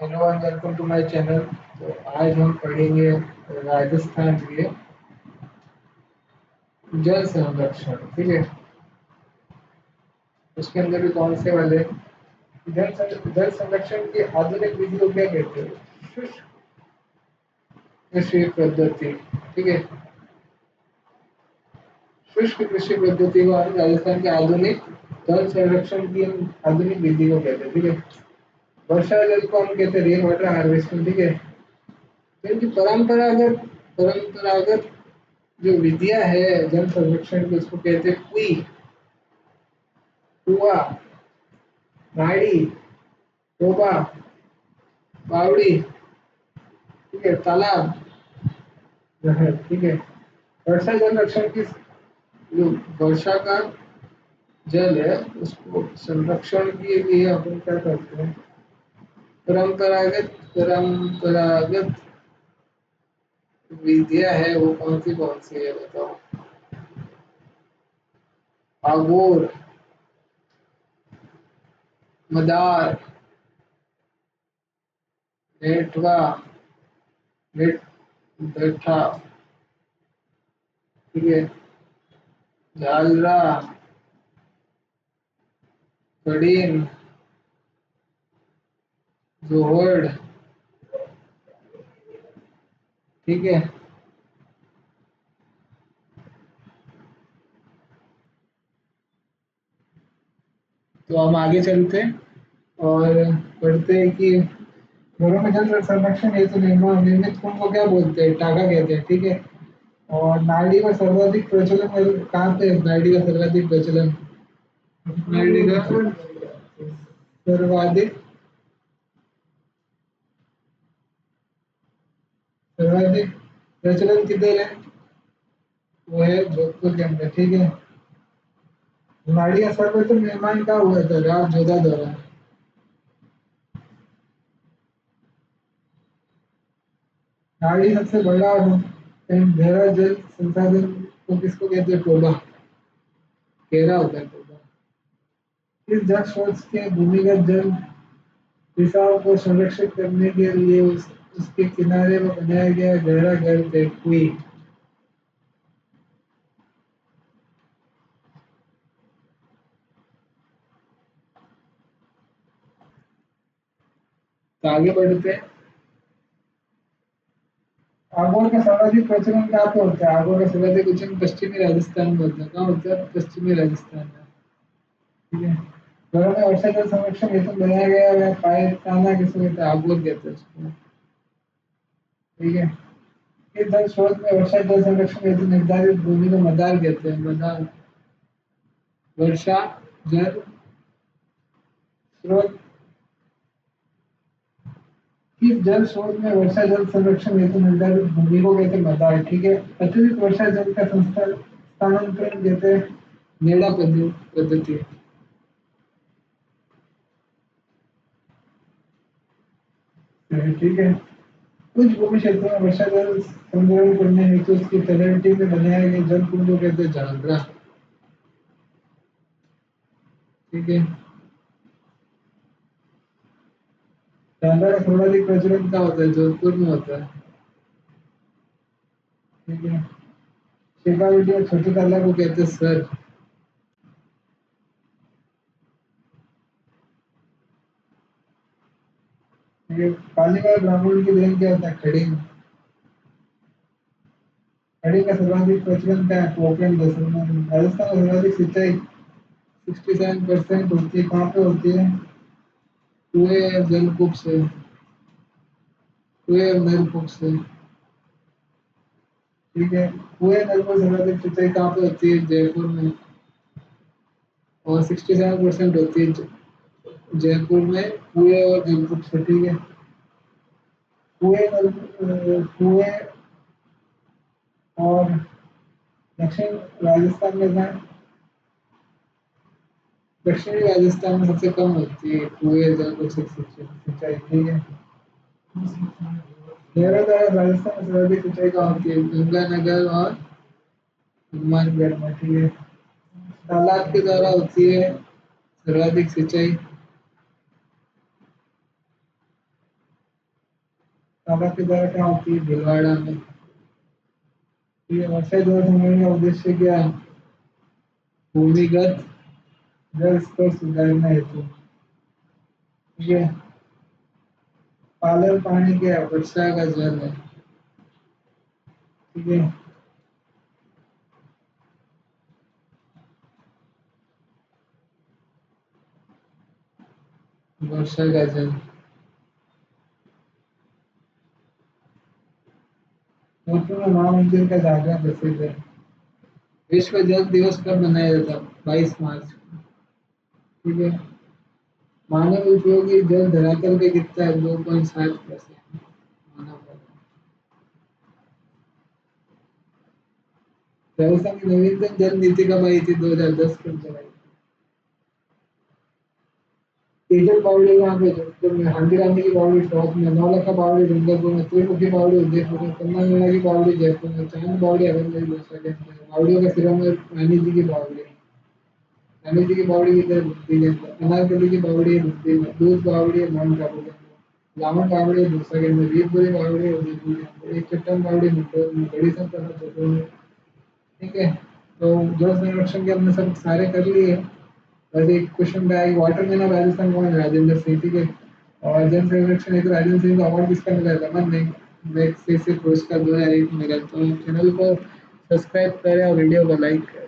Hello and welcome to my channel. तो आज हम पढ़ेंगे राजस्थान के जल संरक्षण। ठीक है, उसके अंदर भी कौन से वाले जल संरक्षण की आधुनिक विधि को क्या कहते हैं? शुष्क कृषि पद्धति। ठीक है, शुष्क कृषि पद्धति को हम राजस्थान के आधुनिक जल संरक्षण की हम आधुनिक विधि को कहते हैं। ठीक है, वर्षा जल को हम कहते हैं रेन वाटर हार्वेस्टिंग। ठीक है, तो इनकी परंपरागत जो विधियां है जल संरक्षण की उसको कहते हैं कुई, कुआ, नाड़ी, टोबा, बावड़ी। ठीक है, तालाब, नहर। ठीक है, वर्षा जल संरक्षण की जो वर्षा का जल है उसको संरक्षण के लिए अपन क्या करते हैं? परंपरागत विधियां है वो कौन सी है बताओ? आगोर, मदार, नेठवा, नेट बैठा। ठीक है, झालरा, कड़ीन, जोहड़। ठीक है, तो हम आगे चलते हैं और पढ़ते हैं कि घरों में जल संरक्षण हेतु निर्मित कुंड को क्या बोलते हैं? टाका कहते हैं। ठीक है, और नाली का सर्वाधिक प्रचलन कहाँ पे है? नाली का सर्वाधिक प्रचलन, नाली का सर्वाधिक सर्वाधिक प्रचलन किधर है? वो है जोधपुर के अंदर। ठीक है, नाली का सर्वप्रथम निर्माण कहाँ हुआ था? राव जोधा द्वारा। नाली सबसे बड़ा और गहरा जल संसाधन को किसको कहते हैं? टोबा, गहरा होता है टोबा। इस जल स्रोत के भूमिगत जल रिसाव को संरक्षित करने के लिए उसके किनारे पर बनाया गया गहरा गर्त है कुई। तो आगे बढ़ते हैं। आगोर का सर्वाधिक प्रचलन कहाँ पे होता है? आगोर का सर्वाधिक प्रचलन पश्चिमी राजस्थान में होता है। कहाँ होता है? पश्चिमी राजस्थान में। ठीक है, घरों में वर्षा जल संरक्षण हेतु बनाया गया है पायखाना किसको कहते हैं? आगोर कहते हैं उसको। ठीक है, इस जल स्रोत में वर्षा जल संरक्षण हेतु निर्धारित भूमि को मदार कहते हैं। मदार, वर्षा जल स्रोत। इस जल स्रोत में वर्षा जल संरक्षण हेतु निर्धारित भूमि को कहते हैं मदार। ठीक है, अत्यधिक वर्षा जल का स्थानांतरण कहते हैं नेड़ा पद्धति। ठीक है, कुछ भूमि क्षेत्रों में वर्षा जल संग्रहण करने हेतु उसकी तलहटी में बनाए गए जल कुंड को कहते हैं झालरा। ठीक है, झालरा का सर्वाधिक प्रचलन क्या होता है? जोधपुर में होता है। ठीक है, शेखावटी और छोटे तालाब को कहते हैं सर। ये पानी वाले ब्राह्मण की देन क्या होता है? खड़ी। खड़ी का सर्वाधिक प्रचलन क्या है? पोखरण दसर में। राजस्थान में सर्वाधिक सिंचाई 67% होती है। कहाँ पे होती है? कुएं, जलकूप से, कुएं नलकूप से। ठीक है, कुएं नलकूप सर्वाधिक सिंचाई कहाँ पे होती है? जयपुर में। और 67% होती है जयपुर में कुएं और जलकूप से। ठीक है, कुएं और दक्षिण राजस्थान में कहाँ? दक्षिणी राजस्थान में सबसे कम होती है कुएं जलकूप से सिंचाई। ठीक है, देहरादून राजस्थान में सर्वाधिक सिंचाई कहाँ होती है? गंगानगर और हनुमानगढ़ में। ठीक है, तालाब के द्वारा होती है सर्वाधिक सिंचाई। तालाब की जगह क्या होती है? भीलवाड़ा में। ये वर्षा जल संग्रहण का उद्देश्य क्या है? भूमिगत जल स्तर सुधारना हेतु। ठीक है। पालर पानी क्या है? वर्षा का जल है। ठीक है। वर्षा का जल। जोधपुर में महामंदिर का जागरण प्रसिद्ध है। विश्व जल दिवस कब मनाया जाता है? 22 मार्च को। ठीक है। मानव उपयोगी जल धरातल पे कितना है? 2.7%। मानव का। राजस्थान की नवीनतम जल नीति कब आई थी? 2010 के अंदर आई। केजल बावड़ी कहाँ पे? जोधपुर में। हांडी की बावड़ी टॉप में। नौलखा बावड़ी डूंगरपुर में। त्रिमुखी बावड़ी उदयपुर में। कन्ना की बावड़ी जयपुर में। चांद बावड़ी अहमदनगर में। बावड़ियों का सिरों में रानी जी की बावड़ी। रानी जी की बावड़ी इधर बुद्धि के अंदर। अनारकली की बावड़ी है बुद्धि में। दूध बावड़ी है माउंट आबू के अंदर। लावण बावड़ी है दूसरा के अंदर। वीरपुरी बावड़ी है उदयपुर के अंदर। एक चट्टान बावड़ी मंडोर में। बड़ी संपदा जयपुर में। ठीक है। तो जल संरक्षण के हमने सब सारे कर लिए। बस एक क्वेश्चन पे आई, वाटर मैन ऑफ राजस्थान कौन है? राजेंद्र सिंह। ठीक है। और जल संरक्षण हेतु राजेंद्र सिंह का अवार्ड किसका मिला? रमन मैगसेसे पुरस्कार 2001 में मिला। तो चैनल को सब्सक्राइब करें और वीडियो को लाइक करें।